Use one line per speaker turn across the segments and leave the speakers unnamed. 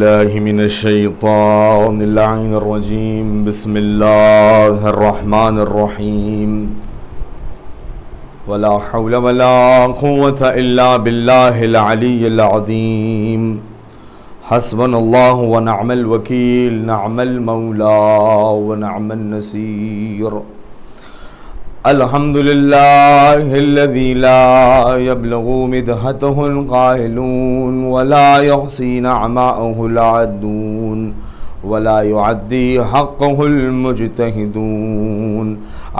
بالله من الشيطان اللعين الرجيم. بسم الله الرحمن الرحيم. ولا حول ولا قوة إلا بالله العلي العظيم. حسبنا الله ونعم الوكيل، نعم المولى ونعم النصير. الحمد لله الذي لا يبلغ مدحته القائلون ولا يحصي نعماءه العادون ولا يعدي حقه المجتهدون،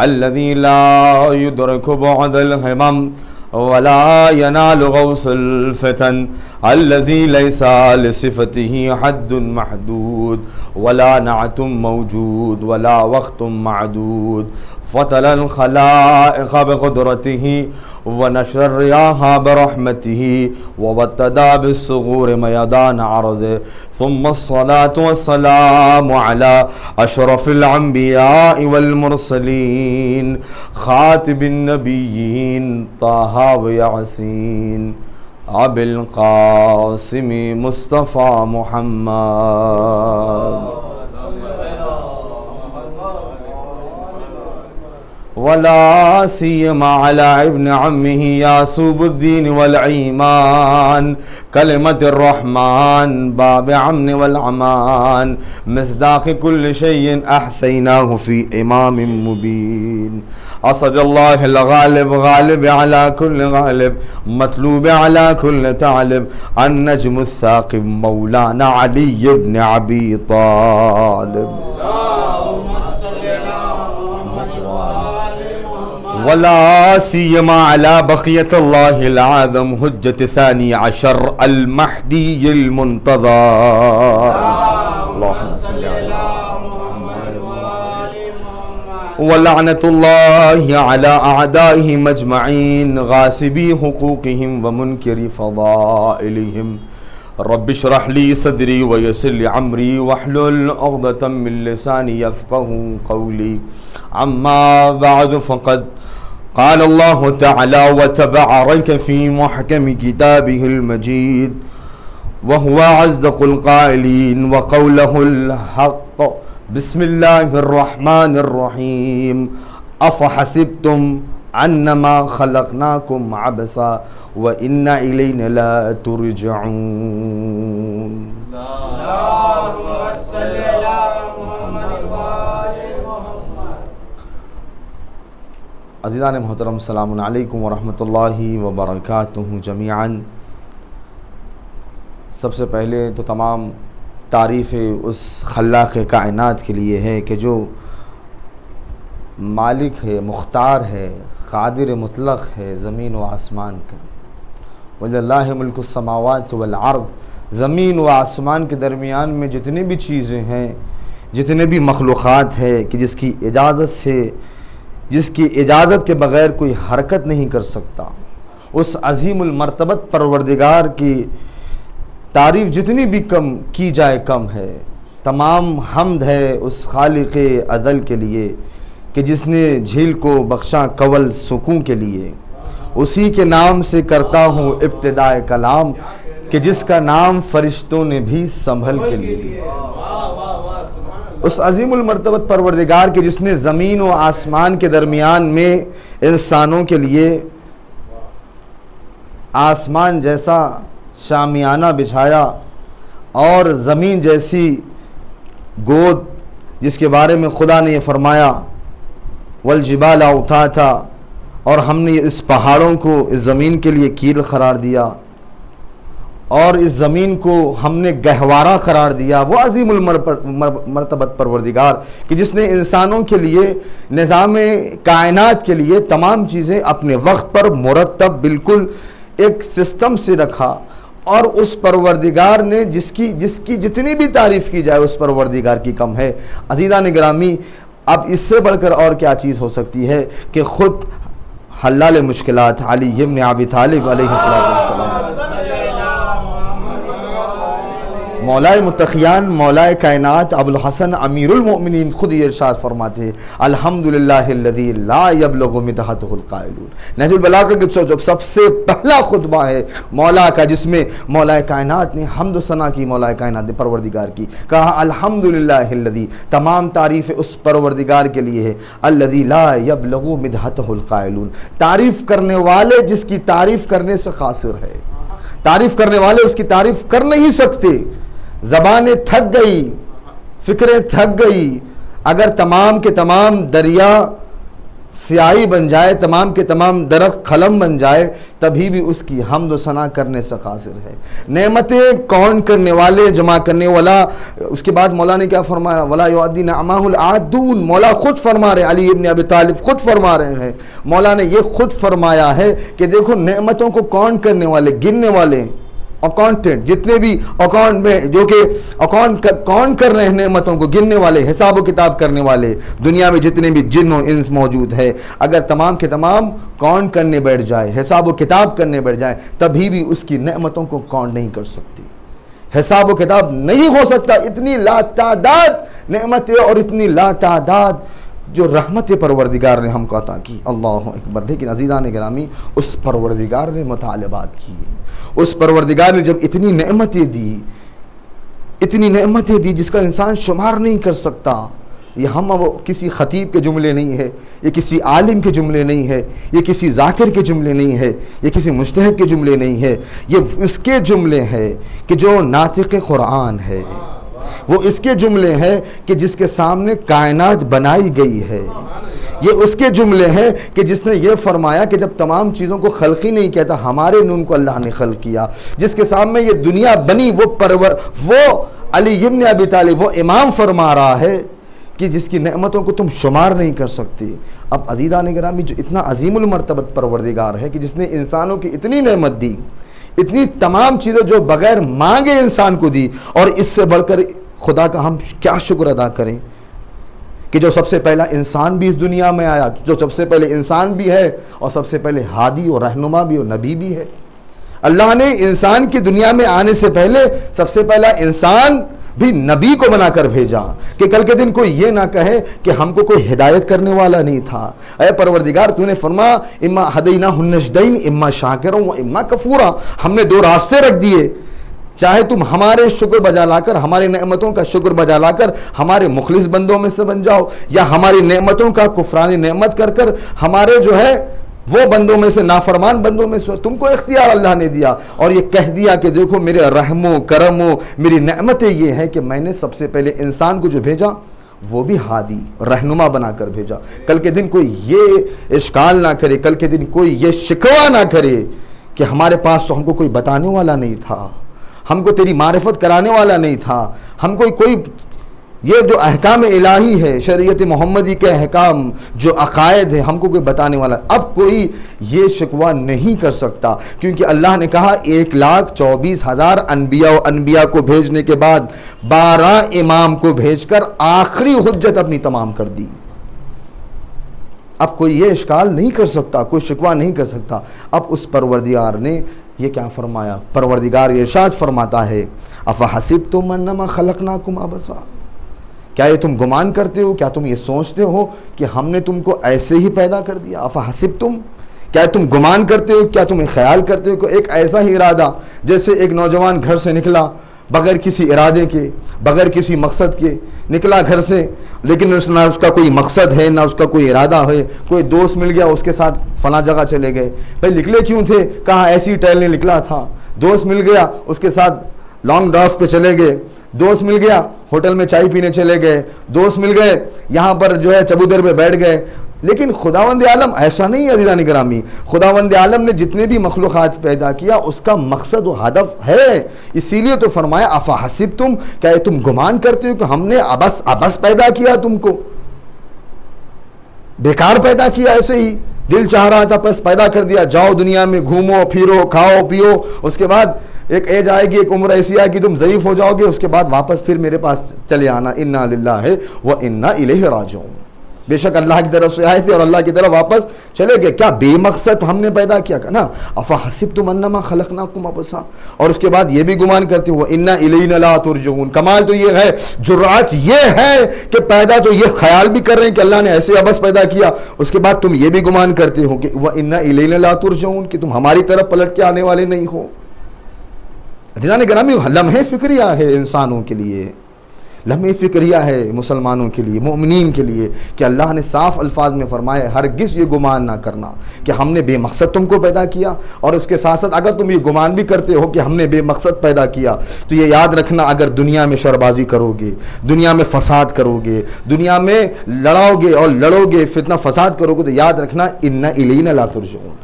الذي لا يدرك بعد الهمم ولا ينال غوص الفتن، الذي ليس لصفته حد محدود ولا نعت موجود ولا وقت معدود. فطر الخلائق بقدرته ونشر الرياح برحمته وابتدى بالصغور ميدان عرضه. ثم الصلاة والسلام على أشرف الأنبياء والمرسلين، خاتم النبيين طه وياسين، أبي القاسم مصطفى محمد، ولا سيما على ابن عمه يعصوب الدين والإيمان، كلمة الرحمن باب أمن والأمان، مصداق كل شيء أحصيناه في إمام مبين. أسد الله الغالب، غالب على كل غالب، مطلوب على كل تعلب، النجم الثاقب مولانا علي بن أبي طالب. ولا سيما على بقية الله العظم حجة ثاني عشر المهدي المنتظر. اللهم صل على محمد. ولعنة الله على أعدائهم أجمعين، غاصبي حقوقهم ومنكري فضائلهم. رب اشرح لي صدري ويسر لي أمري واحلل عقدة من لساني يفقهوا قولي. أما بعد، فقد قال الله تعالى وتبارك في محكم كتابه المجيد، وهو أصدق القائلين وقوله الحق. بسم الله الرحمن الرحيم. أفحسبتم أنما خلقناكم عبثا وإن إلينا لا ترجعون. اللهم صل على محمد وآل محمد. عزیزان محترم، السلام علیکم ورحمۃ اللہ وبرکاتہ جمیعاً. سب سے پہلے تو تمام تعریف اس خلاق کائنات کے لیے ہے کہ جو مالک ہے، مختار ہے، قادر مطلق ہے زمین و آسمان کا. وَلِلَّهِ مُلْكُ السَّمَاوَاتِ وَالْأَرْضِ. زمین و آسمان کے درمیان میں جتنے بھی چیزیں ہیں، جتنے بھی مخلوقات ہیں کہ جس کی اجازت کے بغیر کوئی حرکت نہیں کر سکتا، اس عظیم المرتبت پروردگار کی تعریف جتنی بھی کم کی جائے کم ہے. تمام حمد ہے اس خالق ازل کے لیے کہ جس نے جھیل کو بخشا کول سکون کے لیے. اسی کے نام سے کرتا ہوں ابتدائے کلام کہ جس کا نام فرشتوں نے بھی سنبھل کے لیے لیا. اس عظیم المرتبت پروردگار کے جس نے زمین و آسمان کے درمیان میں انسانوں کے لیے آسمان جیسا شامیانہ بچھایا اور زمین جیسی گود، جس کے بارے میں خدا نے یہ فرمایا والجبال اوتاتا، اور ہم نے اس پہاڑوں کو اس زمین کے لیے کیل قرار دیا اور اس زمین کو ہم نے گہوارہ قرار دیا. وہ عظیم المرتبت پروردگار کہ جس نے انسانوں کے لیے نظام کائنات کے لیے تمام چیزیں اپنے وقت پر مرتب بالکل ایک سسٹم سے رکھا. اور اس پروردگار نے جس کی جتنی بھی تعریف کی جائے اس پروردگار کی کم ہے. عزیزان گرامی، اب اس سے بڑھ کر اور کیا چیز ہو سکتی ہے کہ خود حلال مشکلات علی ابن ابی طالب علیہ السلام مولا متقیان مولا کائنات ابوالحسن امیر المؤمنین خود یہ ارشاد فرماتے ہیں الحمدللہ الذی لا یبلغ مدحتہ القائلون۔ نہج البلاغہ کے جو سب سے پہلا خطبہ ہے مولا کا، جس میں مولا کائنات نے حمد و ثنا کی، مولا کائنات نے پروردگار کی، کہا الحمدللہ الذی، تمام تعریف اس پروردگار کے لیے ہے، الذی لا یبلغ مدحتہ القائلون، تعریف کرنے والے جس کی تعریف کرنے سے قاصر ہے، تعریف کرنے والے اس کی تعریف کر نہیں سکتے، زبانیں تھک گئی، فکریں تھک گئی، اگر تمام کے تمام دریا سیاہی بن جائے، تمام کے تمام درخت قلم بن جائے، تبھی بھی اس کی حمد و ثنا کرنے سے قاصر ہے۔ نعمتیں کون کرنے والے، جمع کرنے والا۔ اس کے بعد مولا نے کیا فرمایا؟ وَلَا يُعَدِّ نَعْمَهُ الْعَادُّونَ، مولا خود فرما رہے ہیں، علی ابن ابی طالب خود فرما رہے ہیں، مولا نے یہ خود فرمایا ہے کہ دیکھو نعمتوں کو کون کرنے والے، گننے والے، اکاؤنٹنٹ، جتنے بھی اکاؤنٹ میں جو کہ اکاؤنٹ کون کر رہے ہیں نعمتوں کو، گننے والے، حساب و کتاب کرنے والے، دنیا میں جتنے بھی جن و انس موجود ہے، اگر تمام کے تمام کاؤنٹ کرنے بیٹھ جائے، حساب و کتاب کرنے بیٹھ جائے، تبھی بھی اس کی نعمتوں کو کاؤنٹ نہیں کر سکتی، حساب و کتاب نہیں ہو سکتا۔ اتنی لاتعداد نعمتیں اور اتنی لاتعداد جو رحمت پروردگار نے ہم کو عطا کی، اللہ اکبر۔ لیکن عزیزان گرامی، اس پروردگار نے مطالبات کی، اس پروردگار نے جب اتنی نعمتیں دی، اتنی نعمتیں دی جس کا انسان شمار نہیں کر سکتا، یہ ہم وہ کسی خطیب کے جملے نہیں ہے، یہ کسی عالم کے جملے نہیں ہے، یہ کسی ذاکر کے جملے نہیں ہے، یہ کسی مجتہد کے جملے نہیں ہے، یہ اس کے جملے ہیں کہ جو ناطق قرآن ہے، وہ اس کے جملے ہیں کہ جس کے سامنے کائنات بنائی گئی ہے، یہ اس کے جملے ہیں کہ جس نے یہ فرمایا کہ جب تمام چیزوں کو خلق ہی نہیں کہتا، ہمارے نون کو اللہ نے خلق کیا، جس کے سامنے یہ دنیا بنی، وہ علی ابن ابی طالب وہ امام فرما رہا ہے کہ جس کی نعمتوں کو تم شمار نہیں کر سکتے۔ اب عزیزان گرامی، جو اتنا عظیم المرتبت پروردگار ہے کہ جس نے انسانوں کی اتنی نعمت دی، اتنی تمام چیزیں جو بغیر مانگے انسان کو دی، اور اس سے بڑھ کر خدا کا ہم کیا شکر ادا کریں کہ جو سب سے پہلا انسان بھی اس دنیا میں آیا، جو سب سے پہلے انسان بھی ہے اور سب سے پہلے ہادی اور رہنما بھی اور نبی بھی ہے۔ اللہ نے انسان کی دنیا میں آنے سے پہلے سب سے پہلا انسان بھی نبی کو بنا کر بھیجا کہ کل کے دن کوئی یہ نہ کہے کہ ہم کو کوئی ہدایت کرنے والا نہیں تھا۔ اے پروردگار، تو نے فرمایا اما ہدیناہ النجدین اما شاکرا و اما کفورا، ہم نے دو راستے رکھ دیے، چاہے تم ہمارے شکر بجا لا کر، ہماری نعمتوں کا شکر بجا لا کر ہمارے مخلص بندوں میں سے بن جاؤ، یا ہماری نعمتوں کا کفران نعمت کر کر ہمارے جو ہے وہ بندوں میں سے، نافرمان بندوں میں سے۔ تم کو اختیار اللہ نے دیا اور یہ کہہ دیا کہ دیکھو میرے رحم و کرم و میری نعمتیں یہ ہیں کہ میں نے سب سے پہلے انسان کو جو بھیجا وہ بھی ہادی رہنما بنا کر بھیجا۔ کل کے دن کوئی یہ اشکال نہ کرے، کل کے دن کوئی یہ شکوہ نہ کرے کہ ہمارے پاس تو ہم کو کوئی بتانے والا نہیں تھا، ہم کو تیری معرفت کرانے والا نہیں تھا، ہم کو کوئی یہ جو احکام الہی ہے، شریعت محمدی کے احکام جو عقائد ہے، ہم کو کوئی بتانے والا، اب کوئی یہ شکوہ نہیں کر سکتا، کیونکہ اللہ نے کہا 1,24,000 انبیاء کو بھیجنے کے بعد 12 امام کو بھیج کر آخری حجت اپنی تمام کر دی۔ اب کوئی یہ اشکال نہیں کر سکتا، کوئی شکوہ نہیں کر سکتا۔ اب اس پروردگار نے یہ کیا فرمایا؟ پروردگار ارشاد فرماتا ہے افحسبتم انما خلقناکم عبثا، کیا یہ تم گمان کرتے ہو، کیا تم یہ سوچتے ہو کہ ہم نے تم کو ایسے ہی پیدا کر دیا؟ افحسبتم، کیا تم گمان کرتے ہو، کیا تم خیال کرتے ہو کہ ایک ایسا ہی ارادہ، جیسے ایک نوجوان گھر سے نکلا بغیر کسی ارادے کے، بغیر کسی مقصد کے نکلا گھر سے، لیکن نہ اس کا کوئی مقصد ہے نہ اس کا کوئی ارادہ ہے، کوئی دوست مل گیا اس کے ساتھ فلاں جگہ چلے گئے، بھائی نکلے کیوں تھے؟ کہا ایسی ٹہلنے نکلا تھا، دوست مل گیا اس کے ساتھ لانگ ڈرائیو پہ چلے گئے، دوست مل گیا ہوٹل میں چائے پینے چلے گئے، دوست مل گئے یہاں پر جو ہے چبودر پہ بیٹھ گئے۔ لیکن خداوند عالم ایسا نہیں ہے عزیزان گرامی، خداوند عالم نے جتنے بھی مخلوقات پیدا کیا اس کا مقصد و ہدف ہے، اسی لیے تو فرمایا افحسبتم، کیا تم گمان کرتے ہو کہ ہم نے عبث پیدا کیا، تم کو بیکار پیدا کیا، ایسے ہی دل چاہ رہا تھا بس پیدا کر دیا، جاؤ دنیا میں گھومو پھرو کھاؤ پیو، اس کے بعد ایک ایج آئے گی، ایک عمر ایسی آئے گی تم ضعیف ہو جاؤ گے، اس کے بعد واپس پھر میرے پاس چلے آنا، انا للہ و انا الیہ راجعون۔ بے شک اللہ کی طرف سے آئے تھے اور اللہ کی طرف واپس چلے گئے. کیا بے مقصد ہم نے پیدا کیا نا؟ افحسبتم انما خلقناکم عبثا. اور اس کے بعد یہ بھی گمان کرتے ہو انا الینا لا ترجعون. کمال تو یہ ہے، جرأت یہ ہے کہ پیدا تو یہ خیال بھی کر رہے ہیں کہ اللہ نے ایسے عبث پیدا کیا، اس کے بعد تم یہ بھی گمان کرتے ہو کہ وانا الینا لا ترجعون، کہ تم ہماری طرف پلٹ کے آنے والے نہیں ہو. عزیزان گرامی، لمحے فکریہ ہے انسانوں کے لیے، لمحے فکریہ ہے مسلمانوں کے لیے، مومنین کے لیے، کہ اللہ نے صاف الفاظ میں فرمایا ہرگز یہ گمان نہ کرنا کہ ہم نے بے مقصد تم کو پیدا کیا. اور اس کے ساتھ ساتھ اگر تم یہ گمان بھی کرتے ہو کہ ہم نے بے مقصد پیدا کیا تو یہ یاد رکھنا، اگر دنیا میں شربازی کرو گے، دنیا میں فساد کرو گے، دنیا میں لڑاؤ گے اور لڑو گے، فتنہ فساد کرو گے، تو یاد رکھنا انا الینا لا ترجعون.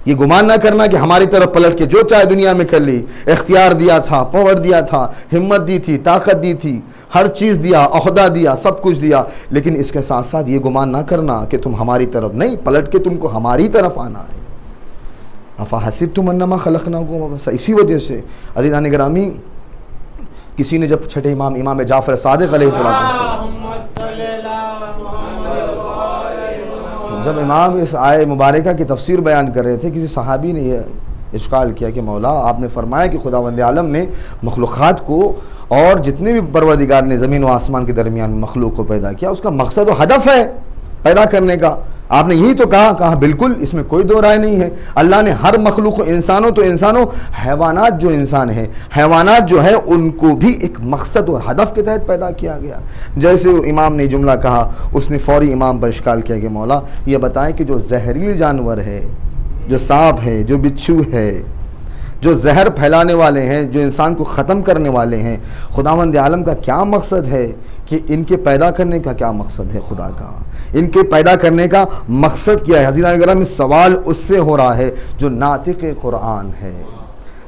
یہ گمان نہ کرنا کہ ہماری طرف پلٹ کے جو چاہے دنیا میں کر لی. اختیار دیا تھا، پاور دیا تھا، ہمت دی تھی، طاقت دی تھی، ہر چیز دیا، عہدہ دیا، سب کچھ دیا، لیکن اس کے ساتھ ساتھ یہ گمان نہ کرنا کہ تم ہماری طرف نہیں، پلٹ کے تم کو ہماری طرف آنا ہے. افحسبتم انما خلقناکم عبثا. اسی وجہ سے عزیزان گرامی، کسی نے جب چھٹے امام جعفر صادق علیہ السلام، جب امام اس آیے مبارکہ کی تفسیر بیان کر رہے تھے، کسی صحابی نے یہ اشکال کیا کہ مولا آپ نے فرمایا کہ خداوند عالم نے مخلوقات کو اور جتنے بھی پروردگار نے زمین و آسمان کے درمیان مخلوق کو پیدا کیا، اس کا مقصد و ہدف ہے پیدا کرنے کا. آپ نے یہی تو کہا بالکل، اس میں کوئی دو رائے نہیں ہے. اللہ نے ہر مخلوق، انسانوں، حیوانات جو انسان ہیں، حیوانات جو ہے ان کو بھی ایک مقصد اور ہدف کے تحت پیدا کیا گیا. جیسے امام نے جملہ کہا، اس نے فوری امام پر اشکال کیا کہ مولا یہ بتائیں کہ جو زہریلی جانور ہے، جو سانپ ہے، جو بچھو ہے، جو زہر پھیلانے والے ہیں، جو انسان کو ختم کرنے والے ہیں، خداوند عالم کا کیا مقصد ہے؟ کہ ان کے پیدا کرنے کا کیا مقصد ہے؟ خدا کا ان کے پیدا کرنے کا مقصد کیا ہے؟ حضرات کرام، سوال اس سے ہو رہا ہے جو ناطق قرآن ہے،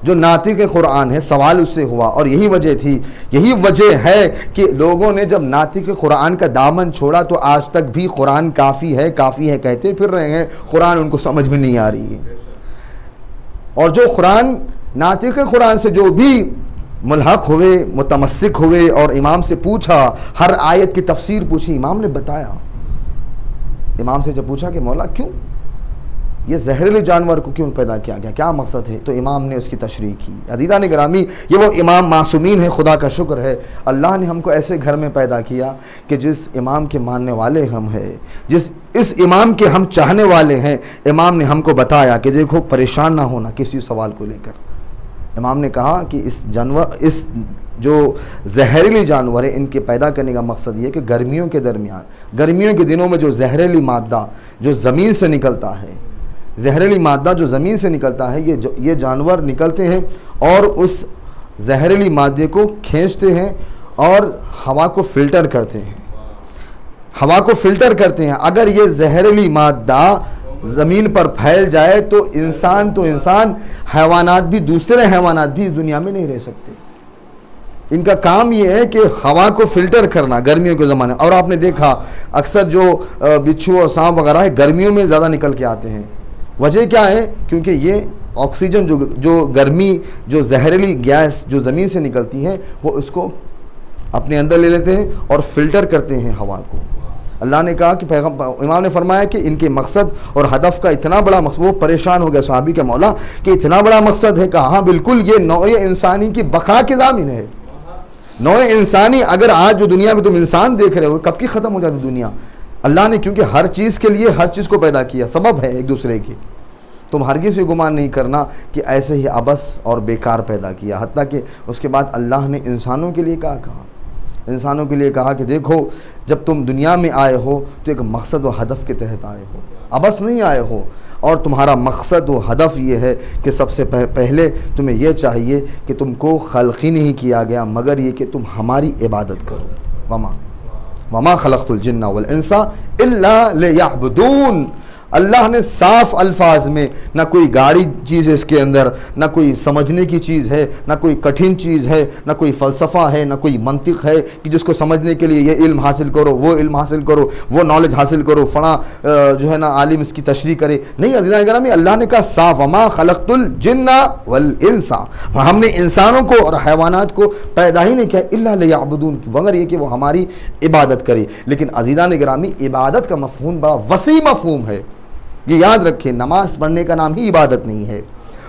جو ناطق قرآن ہے، سوال اس سے ہوا. اور یہی وجہ تھی، یہی وجہ ہے کہ لوگوں نے جب ناطق قرآن کا دامن چھوڑا تو آج تک بھی قرآن کافی ہے کہتے پھر رہے ہیں، قرآن ان کو سمجھ میں نہیں آ رہی ہے. اور جو قرآن، ناطق قرآن سے جو بھی ملحق ہوئے، متمسک ہوئے اور امام سے پوچھا، ہر آیت کی تفسیر پوچھی، امام نے بتایا. امام سے جب پوچھا کہ مولا کیوں یہ زہریلے جانور کو کیوں پیدا کیا گیا، کیا مقصد ہے، تو امام نے اس کی تشریح کی. عزیزان گرامی، یہ وہ امام معصومین ہیں، خدا کا شکر ہے اللہ نے ہم کو ایسے گھر میں پیدا کیا کہ جس امام کے ماننے والے ہم ہیں، اس امام کے ہم چاہنے والے ہیں. امام نے ہم کو بتایا کہ دیکھو پریشان نہ ہونا کسی سوال کو لے کر. امام نے کہا کہ اس جو زہریلی جانور ہیں ان کے پیدا کرنے کا مقصد یہ کہ گرمیوں کے دنوں میں جو زہریلی مادہ جو زمین سے نکلتا ہے، زہریلی مادہ جو زمین سے نکلتا ہے، یہ جانور نکلتے ہیں اور اس زہریلی مادے کو کھینچتے ہیں اور ہوا کو فلٹر کرتے ہیں. اگر یہ زہریلی مادہ زمین پر پھیل جائے تو انسان حیوانات بھی، دوسرے حیوانات بھی اس دنیا میں نہیں رہ سکتے. ان کا کام یہ ہے کہ ہوا کو فلٹر کرنا گرمیوں کے زمانے. اور آپ نے دیکھا اکثر جو بچھو اور سانپ وغیرہ ہے گرمیوں میں زیادہ نکل کے آتے ہیں. وجہ کیا ہے؟ کیونکہ یہ آکسیجن جو گرمی، جو زہریلی گیس جو زمین سے نکلتی ہے، وہ اس کو اپنے اندر لے لیتے ہیں اور فلٹر کرتے ہیں ہوا کو. اللہ نے کہا کہ امام نے فرمایا کہ ان کے مقصد اور ہدف کا اتنا بڑا مقصد، وہ پریشان ہو گیا صحابی کے مولا کہ اتنا بڑا مقصد ہے. کہا ہاں بالکل، یہ نوع انسانی کی بقا کی ضامن ہے. نوع انسانی، اگر آج جو دنیا میں تم انسان دیکھ رہے ہو کب کی ختم ہو جاتی دنیا. اللہ نے کیونکہ ہر چیز کے لیے ہر چیز کو پیدا کیا، سبب ہے ایک دوسرے کی. تم ہرگز یہ گمان نہیں کرنا کہ ایسے ہی عبث اور بیکار پیدا کیا. حتیٰ کہ اس کے بعد اللہ نے انسانوں کے لیے انسانوں کے لیے کہا کہ دیکھو جب تم دنیا میں آئے ہو تو ایک مقصد و ہدف کے تحت آئے ہو، عبث نہیں آئے ہو. اور تمہارا مقصد و ہدف یہ ہے کہ سب سے پہلے تمہیں یہ چاہیے کہ تم کو خلق ہی نہیں کیا گیا مگر یہ کہ تم ہماری عبادت کرو. وما خلقت الجن والانس الا لیعبدون. اللہ نے صاف الفاظ میں، نہ کوئی گاڑی چیز ہے اس کے اندر، نہ کوئی سمجھنے کی چیز ہے، نہ کوئی کٹھن چیز ہے، نہ کوئی فلسفہ ہے، نہ کوئی منطق ہے کہ جس کو سمجھنے کے لیے یہ علم حاصل کرو، وہ علم حاصل کرو، وہ نالج حاصل کرو، فلاں جو ہے نا عالم اس کی تشریح کرے. نہیں عزیزان گرامی، اللہ نے کہا صاف وما خلقت الجن والانس، ہم نے انسانوں کو اور حیوانات کو پیدا ہی نہیں کیا الا لیعبدون، مگر یہ کہ وہ ہماری عبادت کرے. لیکن عزیزان گرامی، عبادت کا مفہوم بڑا وسیع مفہوم ہے. یہ یاد رکھیں، نماز پڑھنے کا نام ہی عبادت نہیں ہے،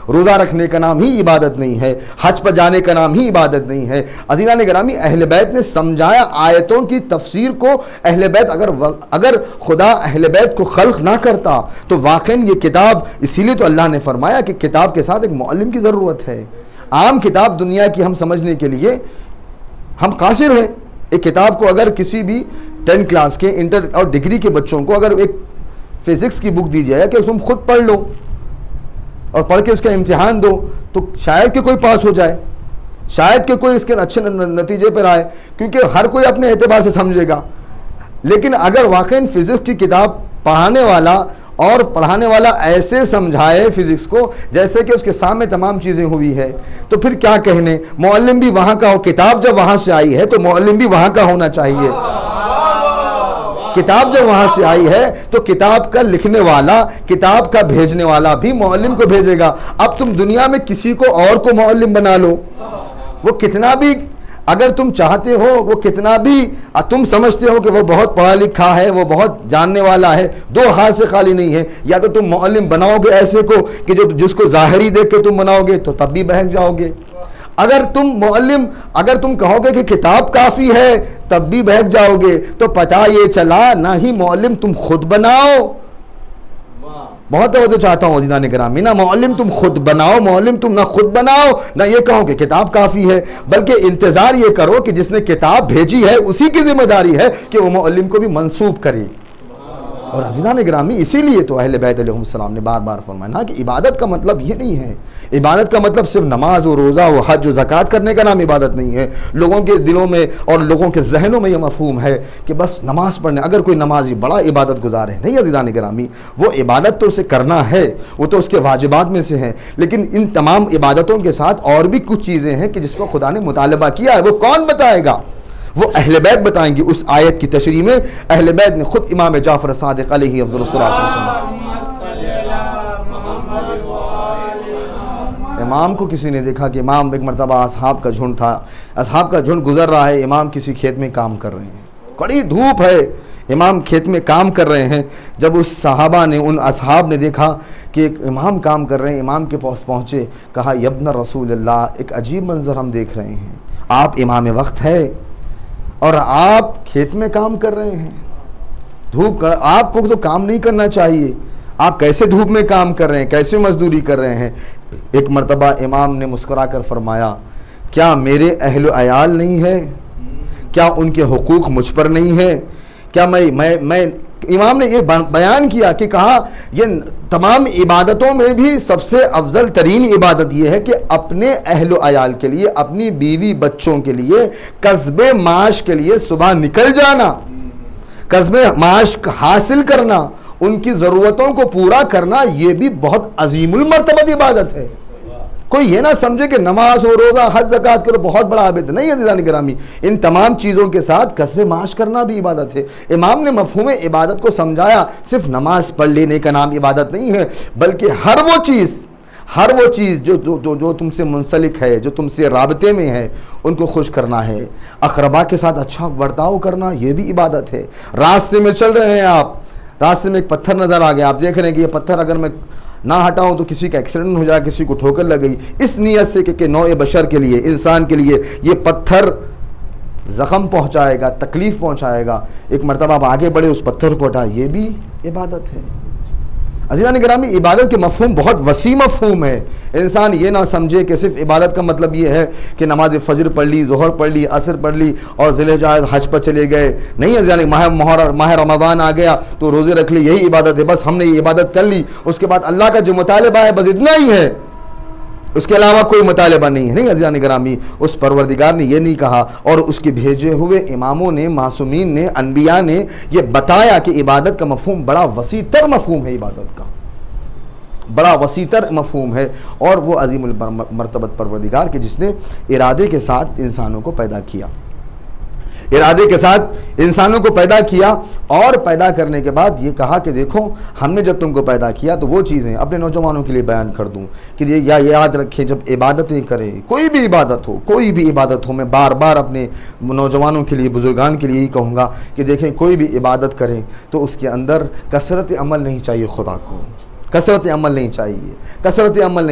روزہ رکھنے کا نام ہی عبادت نہیں ہے، حج پر جانے کا نام ہی عبادت نہیں ہے. عزیزان گرامی، اہل بیت نے سمجھایا آیتوں کی تفسیر کو. اہل بیت اگر خدا اہل بیت کو خلق نہ کرتا تو واقعاً یہ کتاب، اسی لیے تو اللہ نے فرمایا کہ کتاب کے ساتھ ایک معلم کی ضرورت ہے. عام کتاب دنیا کی ہم سمجھنے کے لیے ہم قاصر ہیں. ایک کتاب کو اگر کسی بھی 10 کلاس کے، انٹر اور ڈگری کے بچوں کو اگر ایک فزکس کی بک دی جائے کہ تم خود پڑھ لو اور پڑھ کے اس کا امتحان دو، تو شاید کہ کوئی پاس ہو جائے، شاید کہ کوئی اس کے اچھے نتیجے پر آئے، کیونکہ ہر کوئی اپنے اعتبار سے سمجھے گا. لیکن اگر واقعی فزکس کی کتاب پڑھانے والا ایسے سمجھائے فزکس کو جیسے کہ اس کے سامنے تمام چیزیں ہوئی ہے، تو پھر کیا کہنے. معلم بھی وہاں کا ہو، کتاب جب وہاں سے آئی ہے تو معلم بھی وہاں کا ہونا چاہیے. کتاب جب وہاں سے آئی ہے تو کتاب کا لکھنے والا، کتاب کا بھیجنے والا بھی معلم کو بھیجے گا. اب تم دنیا میں کسی کو اور کو معلم بنا لو، وہ کتنا بھی، اگر تم چاہتے ہو، وہ کتنا بھی تم سمجھتے ہو کہ وہ بہت پڑھا لکھا ہے، وہ بہت جاننے والا ہے، 2 ہاتھ سے خالی نہیں ہے. یا تو تم معلم بناؤ گے ایسے کو کہ جس کو ظاہری دیکھ کے تم بناؤ گے تو تب بھی بہک جاؤ گے. اگر تم کہو گے کہ کتاب کافی ہے تب بھی بہک جاؤ گے. تو پتہ یہ چلا نہ ہی معلم تم خود بناؤ، بہت توجہ چاہتا ہوں عزیزان گرامی، نہ معلم تم خود بناؤ، معلم تم نہ خود بناؤ، نہ یہ کہو کہ کتاب کافی ہے، بلکہ انتظار یہ کرو کہ جس نے کتاب بھیجی ہے اسی کی ذمہ داری ہے کہ وہ معلم کو بھی منسوب کرے. اور عزیزان گرامی، اسی لیے تو اہل بیت علیہ السلام نے بار بار فرمایا نا کہ عبادت کا مطلب یہ نہیں ہے. عبادت کا مطلب صرف نماز و روزہ و حج و زکوٰۃ کرنے کا نام عبادت نہیں ہے. لوگوں کے دلوں میں اور لوگوں کے ذہنوں میں یہ مفہوم ہے کہ بس نماز پڑھنے، اگر کوئی نمازی بڑا عبادت گزار ہے. نہیں عزیزان گرامی، وہ عبادت تو اسے کرنا ہے، وہ تو اس کے واجبات میں سے ہیں، لیکن ان تمام عبادتوں کے ساتھ اور بھی کچھ چیزیں ہیں کہ جس کو خدا نے مطالبہ کیا ہے. وہ کون بتائے گا؟ وہ اہل بیت بتائیں گے. اس آیت کی تشریح میں اہل بیت نے خود امام جعفر صادق علیہ افضل الصلاۃ والسلام، امام کو کسی نے دیکھا کہ امام ایک مرتبہ اصحاب کا جھنڈ تھا، اصحاب کا جھنڈ گزر رہا ہے، امام کسی کھیت میں کام کر رہے ہیں، کڑی دھوپ ہے، امام کھیت میں کام کر رہے ہیں. جب اس صحابہ نے، ان اصحاب نے دیکھا کہ ایک امام کام کر رہے ہیں، امام کے پاس پہنچے، کہا یبن رسول اللہ، ایک عجیب منظر ہم دیکھ رہے ہیں، آپ امام وقت ہے اور آپ کھیت میں کام کر رہے ہیں، دھوپ کر، آپ کو تو کام نہیں کرنا چاہیے، آپ کیسے دھوپ میں کام کر رہے ہیں، کیسے مزدوری کر رہے ہیں. ایک مرتبہ امام نے مسکرا کر فرمایا، کیا میرے اہل و عیال نہیں ہے؟ کیا ان کے حقوق مجھ پر نہیں ہے؟ کیا میں امام نے یہ بیان کیا کہ کہا یہ تمام عبادتوں میں بھی سب سے افضل ترین عبادت یہ ہے کہ اپنے اہل و عیال کے لیے، اپنی بیوی بچوں کے لیے کسب معاش کے لیے صبح نکل جانا، کسب معاش حاصل کرنا، ان کی ضرورتوں کو پورا کرنا، یہ بھی بہت عظیم المرتبہ عبادت ہے. کوئی یہ نہ سمجھے کہ نماز و روزہ حج زکوٰۃ کرو بہت بڑا عبادت نہیں. عزیزان گرامی، ان تمام چیزوں کے ساتھ کسب معاش کرنا بھی عبادت ہے. امام نے مفہوم عبادت کو سمجھایا، صرف نماز پڑھ لینے کا نام عبادت نہیں ہے، بلکہ ہر وہ چیز جو تم سے منسلک ہے، جو تم سے رابطے میں ہے، ان کو خوش کرنا ہے. اقربا کے ساتھ اچھا برتاؤ کرنا، یہ بھی عبادت ہے. راستے میں چل رہے ہیں آپ، راستے میں ایک پتھر نظر آ گیا، آپ دیکھ رہے ہیں کہ یہ پتھر اگر میں نہ ہٹاؤں تو کسی کا ایکسیڈنٹ ہو جائے، کسی کو ٹھوکر لگ گئی، اس نیت سے کہ نوع بشر کے لیے، انسان کے لیے یہ پتھر زخم پہنچائے گا، تکلیف پہنچائے گا، ایک مرتبہ آپ آگے بڑھے، اس پتھر کو ہٹائے، یہ بھی عبادت ہے. عزیزان گرامی، عبادت کے مفہوم بہت وسیع مفہوم ہے. انسان یہ نہ سمجھے کہ صرف عبادت کا مطلب یہ ہے کہ نماز فجر پڑھ لی، ظہر پڑھ لی، عصر پڑھ لی اور ذی الحجہ حج پر چلے گئے. نہیں عزیزان، ماہ رمضان آ گیا تو روزے رکھ لی، یہی عبادت ہے، بس ہم نے یہ عبادت کر لی، اس کے بعد اللہ کا جو مطالبہ ہے بس اتنا ہی ہے. اس کے علاوہ کوئی مطالبہ نہیں ہے. نہیں عزیزان گرامی، اس پروردگار نے یہ نہیں کہا، اور اس کے بھیجے ہوئے اماموں نے، معصومین نے، انبیاء نے یہ بتایا کہ عبادت کا مفہوم بڑا وسیع تر مفہوم ہے، عبادت کا بڑا وسیع تر مفہوم ہے. اور وہ عظیم المرتبت پروردگار کہ جس نے ارادے کے ساتھ انسانوں کو پیدا کیا، ارادے کے ساتھ انسانوں کو پیدا کیا، اور پیدا کرنے کے بعد یہ کہا کہ دیکھو ہم نے جب تم کو پیدا کیا تو وہ چیزیں اپنے نوجوانوں کے لیے بیان کر دوں کہ یہ یاد رکھیں جب عبادتیں کریں، کوئی بھی عبادت ہو، میں بار بار اپنے نوجوانوں کے لیے، بزرگان کے لیے یہی کہوں گا کہ دیکھیں کوئی بھی عبادت کریں تو اس کے اندر کثرت عمل نہیں چاہیے، خدا کو کثرت عمل نہیں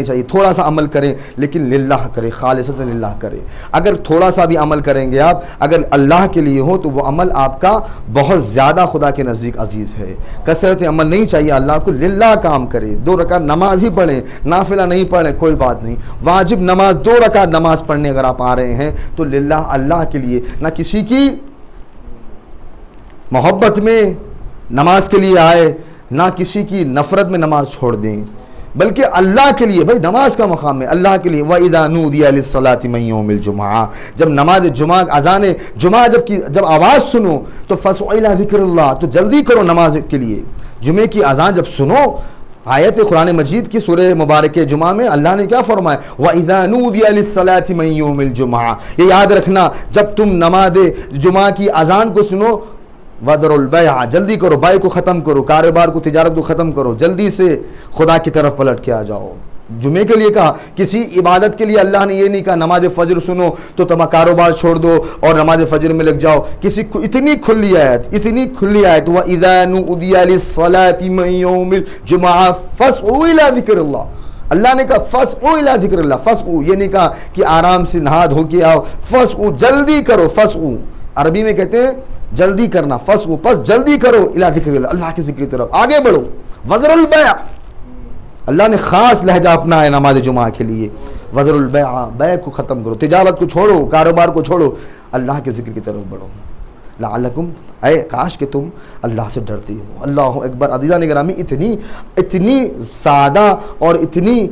چاہیے، تھوڑا سا عمل کریں لیکن للہ کریں، خالصۃ للہ کریں. اگر تھوڑا سا بھی عمل کریں گے آپ، اگر اللہ کے لیے ہو تو وہ عمل آپ کا بہت زیادہ خدا کے نزدیک عزیز ہے. کثرت عمل نہیں چاہیے، اللہ کو للہ کام کرے. 2 رکعت نماز ہی پڑھیں، نافلہ نہیں پڑھیں کوئی بات نہیں، واجب نماز 2 رکعت نماز پڑھنے اگر آپ آ رہے ہیں تو للہ، اللہ کے لیے، نہ کسی کی محبت میں نماز کے لیے آئے، نہ کسی کی نفرت میں نماز چھوڑ دیں، بلکہ اللہ کے لیے. بھائی نماز کا مقام ہے اللہ کے لیے. وَإِذَا نُودِيَ لِلصَّلَاةِ مِن يَوْمِ الْجُمْعَةِ، جب نماز جمعہ، اذان جمعہ جب آواز سنو تو فَاسْعُوا إِلَىٰ ذِكْرِ اللَّهِ، تو جلدی کرو نماز کے لیے. جمعے کی اذان جب سنو، آیت قرآن مجید کی سورہ مبارک جمعہ میں اللہ نے کیا فرمایا؟ وَإِذَا نُودِيَ لِلصَّلَاةِ مِن يَوْمِ الْجُمْعَةِ. یہ یاد رکھنا، جب تم نماز جمعہ کی اذان کو سنو، وَذَرُوا الْبَيْعَ، جلدی کرو، بائع کو ختم کرو، کاروبار کو، تجارت کو ختم کرو، جلدی سے خدا کی طرف پلٹ کے آ جاؤ. جمعے کے لیے کہا، کسی عبادت کے لیے اللہ نے یہ نہیں کہا نماز فجر سنو تو تم کاروبار چھوڑ دو اور نماز فجر میں لگ جاؤ. کسی کو اتنی کھلی آیت وَإِذَا نُودِيَ لِلصَّلَاةِ مِن يَوْمِ الْجُمْعَةِ فَاسْعُوا إِلَىٰ ذِكْرِ اللَّهِ. اللہ نے کہا فَاسْعُوا إِلَىٰ ذِكْرِ اللَّهِ. فَاسْعُوا یہ نہیں کہا کہ آرام سے نہا دھو کے آؤ، فَاسْعُوا جلدی کرو. فَاسْعُوا عربی میں کہتے ہیں جلدی کرنا، فَاسْعُوا پس جلدی کرو، إِلَىٰ ذِكْرِ اللَّهِ، اللہ کے ذکر کی طرف آگے بڑھو. وَذَرُوا الْبَيْعَ، اللہ نے خاص لہجہ اپنا ہے نماز جمعہ کے لیے. وَذَرُوا الْبَيْعَ، بیع کو ختم کرو، تجارت کو چھوڑو، کاروبار کو چھوڑو، اللہ کے ذکر کی طرف بڑھو. لعلکم، اے کاش کہ تم اللہ سے ڈرتے ہو. اللہ اکبر. عزیزان گرامی، اتنی سادہ اور اتنی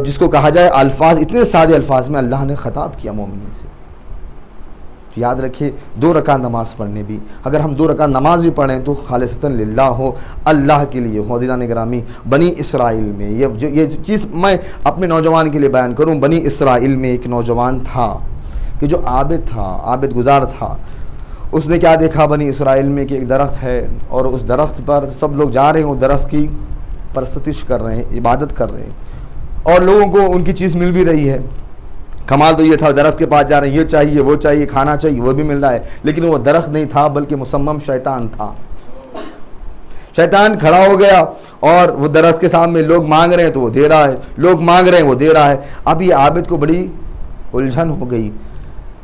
جس کو کہا جائے الفاظ، اتنے سادے الفاظ میں اللہ نے خطاب کیا مومنین سے. یاد رکھیے 2 رکعت نماز پڑھنے بھی، اگر ہم 2 رکعت نماز بھی پڑھیں تو خالصتاً للہ ہو، اللہ کے لیے ہو. عزیزان گرامی، بنی اسرائیل میں یہ چیز میں اپنے نوجوان کے لیے بیان کروں. بنی اسرائیل میں ایک نوجوان تھا کہ جو عابد گزار تھا. اس نے کیا دیکھا بنی اسرائیل میں کہ ایک درخت ہے اور اس درخت پر سب لوگ جا رہے ہیں، اس درخت کی پرستش کر رہے ہیں، عبادت کر رہے ہیں، اور لوگوں کو ان کی چیز مل بھی رہی ہے. کمال تو یہ تھا، درخت کے پاس جا رہے ہیں، یہ چاہیے وہ چاہیے، کھانا چاہیے، وہ بھی مل رہا ہے. لیکن وہ درخت نہیں تھا بلکہ مسمم شیطان تھا. شیطان کھڑا ہو گیا اور وہ درخت کے سامنے لوگ مانگ رہے ہیں تو وہ دے رہا ہے، لوگ مانگ رہے ہیں وہ دے رہا ہے. اب یہ عابد کو بڑی الجھن ہو گئی.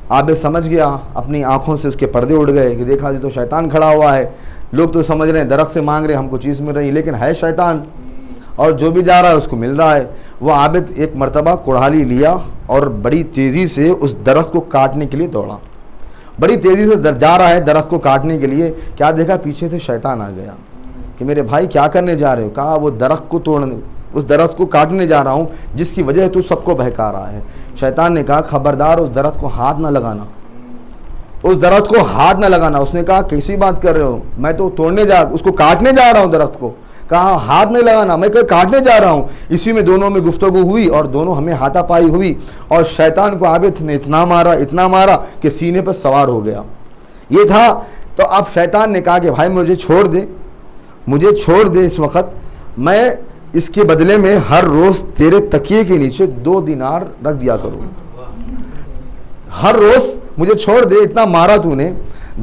عابد سمجھ گیا، اپنی آنکھوں سے اس کے پردے اڑ گئے کہ دیکھا جی تو شیطان کھڑا ہوا ہے، لوگ تو سمجھ رہے ہیں درخت سے مانگ رہے ہیں، ہم کو چیز مل رہی ہے، لیکن ہے شیطان، اور جو بھی جا رہا ہے اس کو مل رہا ہے. وہ عابد ایک مرتبہ کڑھالی لیا اور بڑی تیزی سے اس درخت کو کاٹنے کے لیے دوڑا. بڑی تیزی سے جا رہا ہے درخت کو کاٹنے کے لیے، کیا دیکھا پیچھے سے شیطان آ گیا کہ میرے بھائی کیا کرنے جا رہے ہو؟ کہا وہ درخت کو توڑنے، اس درخت کو کاٹنے جا رہا ہوں جس کی وجہ تو سب کو بہکا رہا ہے. شیطان نے کہا خبردار اس درخت کو ہاتھ نہ لگانا، اس درخت کو ہاتھ نہ لگانا. اس نے کہا کیسی بات کر رہے ہو، میں تو اس کو کاٹنے جا رہا ہوں درخت کو. کہا ہاتھ نہیں لگانا، میں کاٹنے جا رہا ہوں. اسی میں دونوں میں گفتگو ہوئی اور دونوں ہمیں ہاتھا پائی ہوئی اور شیطان کو عابد نے اتنا مارا کہ سینے پر سوار ہو گیا. یہ تھا. تو اب شیطان نے کہا کہ بھائی مجھے چھوڑ دے اس وقت، میں اس کے بدلے میں ہر روز تیرے تکیے کے نیچے 2 دینار رکھ دیا کروں. ہر روز مجھے چھوڑ دے، اتنا مارا تو نے،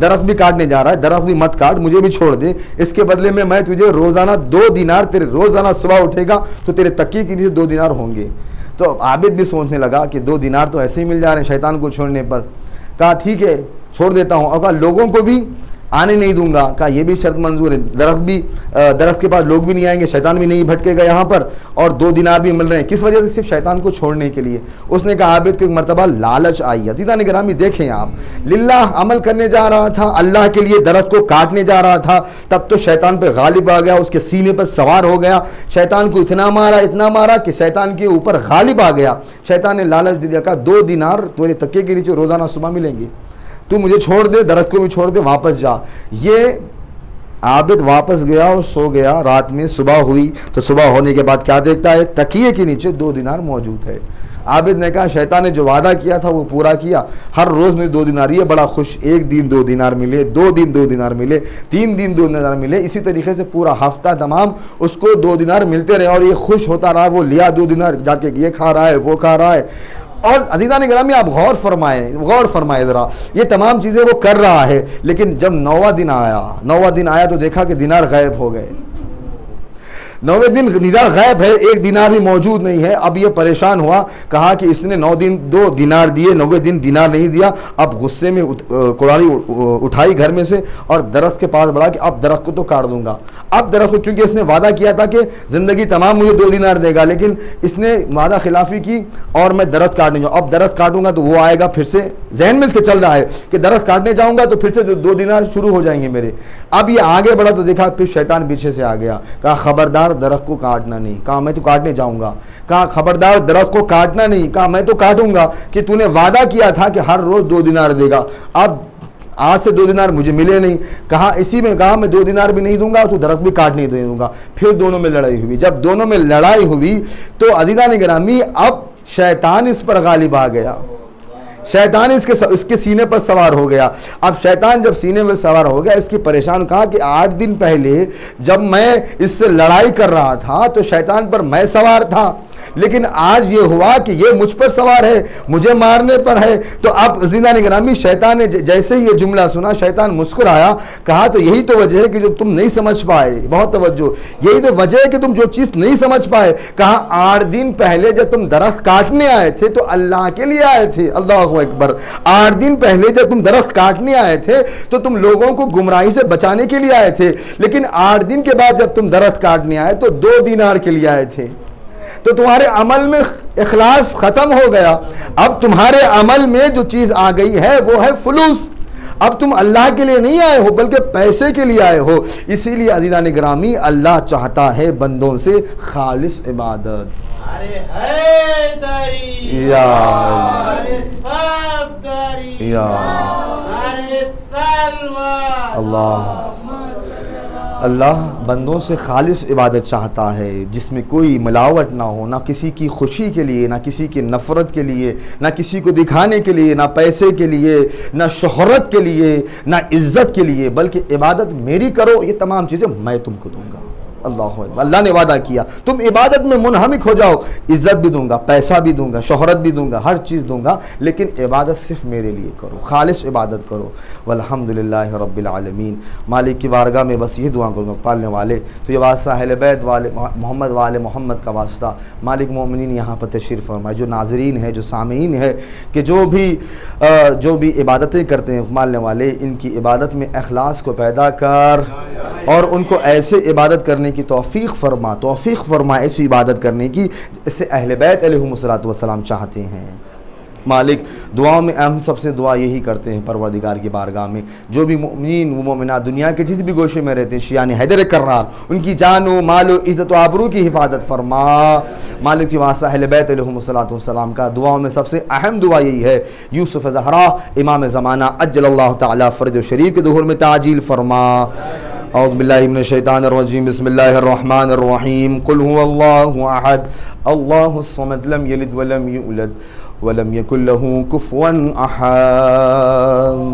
درخت بھی کاٹنے جا رہا ہے، درخت بھی مت کاٹ، مجھے بھی چھوڑ دے. اس کے بدلے میں تجھے روزانہ 2 دینار، تیرے روزانہ صبح اٹھے گا تو تیرے تکیے کے نیچے 2 دینار ہوں گے. تو عابد بھی سوچنے لگا کہ 2 دینار تو ایسے ہی مل جا رہے ہیں شیطان کو چھوڑنے پر. کہا ٹھیک ہے چھوڑ دیتا ہوں. اور کہا لوگوں کو بھی آنے نہیں دوں گا. کہا یہ بھی شرط منظور ہے. درخت کے پاس لوگ بھی نہیں آئیں گے, شیطان بھی نہیں بھٹکے گا یہاں پر, اور 2 دینار بھی مل رہے ہیں. کس وجہ سے؟ صرف شیطان کو چھوڑنے کے لیے. اس نے کہا عابد کو ایک مرتبہ لالچ آئی. عزیزان گرامی دیکھیں آپ, للہ عمل کرنے جا رہا تھا, اللہ کے لیے درخت کو کاٹنے جا رہا تھا, تب تو شیطان پہ غالب آ گیا, اس کے سینے پر سوار ہو گیا, شیطان کو اتنا مارا کہ شیطان کے اوپر غالب آ گیا. شیطان نے لالچ دیا, کہا 2 دینار تمہارے تکیے کے نیچے روزانہ صبح ملیں گے, تو مجھے چھوڑ دے, درخت کو بھی چھوڑ دے, واپس جا. یہ عابد واپس گیا اور سو گیا. رات میں صبح ہوئی تو صبح ہونے کے بعد کیا دیکھتا ہے؟ تکیے کے نیچے 2 دینار موجود ہے. عابد نے کہا شیطان نے جو وعدہ کیا تھا وہ پورا کیا, ہر روز میں 2 دینار, یہ بڑا خوش. 1 دن 2 دینار ملے, 2 دن 2 دینار ملے, 3 دن 2 دینار ملے, اسی طریقے سے پورا ہفتہ تمام اس کو 2 دینار ملتے رہے, اور یہ خوش ہوتا رہا. وہ لیا 2 دینار, جا کے یہ کھا رہا ہے, وہ کھا رہا ہے. اور عزیزان گرامی آپ غور فرمائیں ذرا, یہ تمام چیزیں وہ کر رہا ہے. لیکن جب 9واں دن آیا تو دیکھا کہ دینار غائب ہو گئے. 9ویں دن دینار غائب ہے, 1 دینار بھی موجود نہیں ہے. اب یہ پریشان ہوا, کہا کہ اس نے 9 دن 2 دینار دیے, 9ویں دن دینار نہیں دیا. اب غصے میں کڑاہی اٹھائی گھر میں سے اور درخت کے پاس بڑھا کہ اب درخت کو تو کاٹ دوں گا. اب درخت کو, کیونکہ اس نے وعدہ کیا تھا کہ زندگی تمام مجھے 2 دینار دے گا, لیکن اس نے وعدہ خلافی کی اور میں درخت کاٹنے جاؤں. اب درخت کاٹوں گا تو وہ آئے گا, پھر سے ذہن میں اس کے چل رہا ہے کہ درخت کاٹنے جاؤں گا تو پھر سے 2 دینار شروع ہو جائیں گے میرے. اب یہ آگے بڑھا تو دیکھا پھر شیطان پیچھے سے آ گیا, کہا خبردار درخت کو کاٹنا نہیں. کہا میں تو کاٹنے جاؤں گا. کہا خبردار درخت کو کاٹنا نہیں. کہا میں تو کاٹوں گا, کہ تو نے وعدہ کیا تھا کہ ہر روز 2 دینار دے گا, اب آج سے 2 دینار مجھے ملے نہیں. کہا اسی میں کہا میں 2 دینار بھی نہیں دوں گا تو درخت بھی کاٹ نہیں دوں گا. پھر دونوں میں لڑائی ہوئی. جب دونوں میں لڑائی ہوئی تو عزیزان گرامی اب شیطان اس پر غالب آ گیا. شیطان اس کے سینے پر سوار ہو گیا. اب شیطان جب سینے میں سوار ہو گیا, اس کی پریشان, کہا کہ 8 دن پہلے جب میں اس سے لڑائی کر رہا تھا تو شیطان پر میں سوار تھا, لیکن آج یہ ہوا کہ یہ مجھ پر سوار ہے, مجھے مارنے پر ہے. تو اب عزیزان گرامی شیطان نے جیسے یہ جملہ سنا, شیطان مسکرایا, کہا تو یہی تو وجہ ہے کہ جو تم نہیں سمجھ پائے, بہت توجہ, یہی تو وجہ ہے کہ تم جو چیز نہیں سمجھ پائے. کہا 8 دن پہلے جب تم درخت کاٹنے آئے تھے تو اللہ کے لیے آئے تھے. اللہ اکبر. 8 دن پہلے جب تم درخت کاٹنے آئے تھے تو تم لوگوں کو گمراہی سے بچانے کے لیے آئے تھے, لیکن 8 دن کے بعد جب تم درخت کاٹنے آئے تو 2 دینار کے لیے آئے تھے. تو تمہارے عمل میں اخلاص ختم ہو گیا. اب تمہارے عمل میں جو چیز آ گئی ہے وہ ہے فلوس. اب تم اللہ کے لیے نہیں آئے ہو بلکہ پیسے کے لیے آئے ہو. اسی لیے عزیزان گرامی اللہ چاہتا ہے بندوں سے خالص عبادت. اللہ بندوں سے خالص عبادت چاہتا ہے جس میں کوئی ملاوٹ نہ ہو, نہ کسی کی خوشی کے لیے, نہ کسی کی نفرت کے لیے, نہ کسی کو دکھانے کے لیے, نہ پیسے کے لیے, نہ شہرت کے لیے, نہ عزت کے لیے, بلکہ عبادت میری کرو. یہ تمام چیزیں میں تم کو دوں گا. اللہ نے وعدہ کیا تم عبادت میں منہمک ہو جاؤ, عزت بھی دوں گا, پیسہ بھی دوں گا, شہرت بھی دوں گا, ہر چیز دوں گا, لیکن عبادت صرف میرے لیے کرو, خالص عبادت کرو. والحمدللہ رب العالمین. مالک کی بارگاہ میں بس یہ دعا کروں گا, پالنے والے تو یہ واسطہ اہل بیت والے محمد والے محمد کا واسطہ. مالک مومنین یہاں پر تشریف فرمائے, جو ناظرین ہے, جو سامعین ہے, کہ جو بھی عبادتیں کرتے ہیں مالنے والے, ان کی عبادت میں اخلاص کو پیدا کر اور ان کو ایسے عبادت کرنے کی توفیق فرما ایسی عبادت کرنے کی جسے اہل بیت علیہم الصلوۃ والسلام چاہتے ہیں. مالک دعاؤں میں ہم سب سے دعا یہی کرتے ہیں پروردگار کی بارگاہ میں, جو بھی مؤمنین و مومنات دنیا کے جس بھی گوشے میں رہتے ہیں, شیعان حیدر کرار, ان کی جان و مال و عزت و آبرو کی حفاظت فرما. مالک کی واسطہ اہل بیت علیہم الصلوۃ والسلام کا دعاؤں میں سب سے اہم دعا یہی ہے, یوسف زہرا امام زمانہ عجل اللہ تعالی فرج و شریف کے ظہور میں تعجیل فرما. اعوذ باللہ من الشیطان الرجیم, بسم اللہ الرحمن الرحیم. قل هو اللہ احد اللہ الصمد لم یلد ولم یولد ولم یکن له کفوا احد.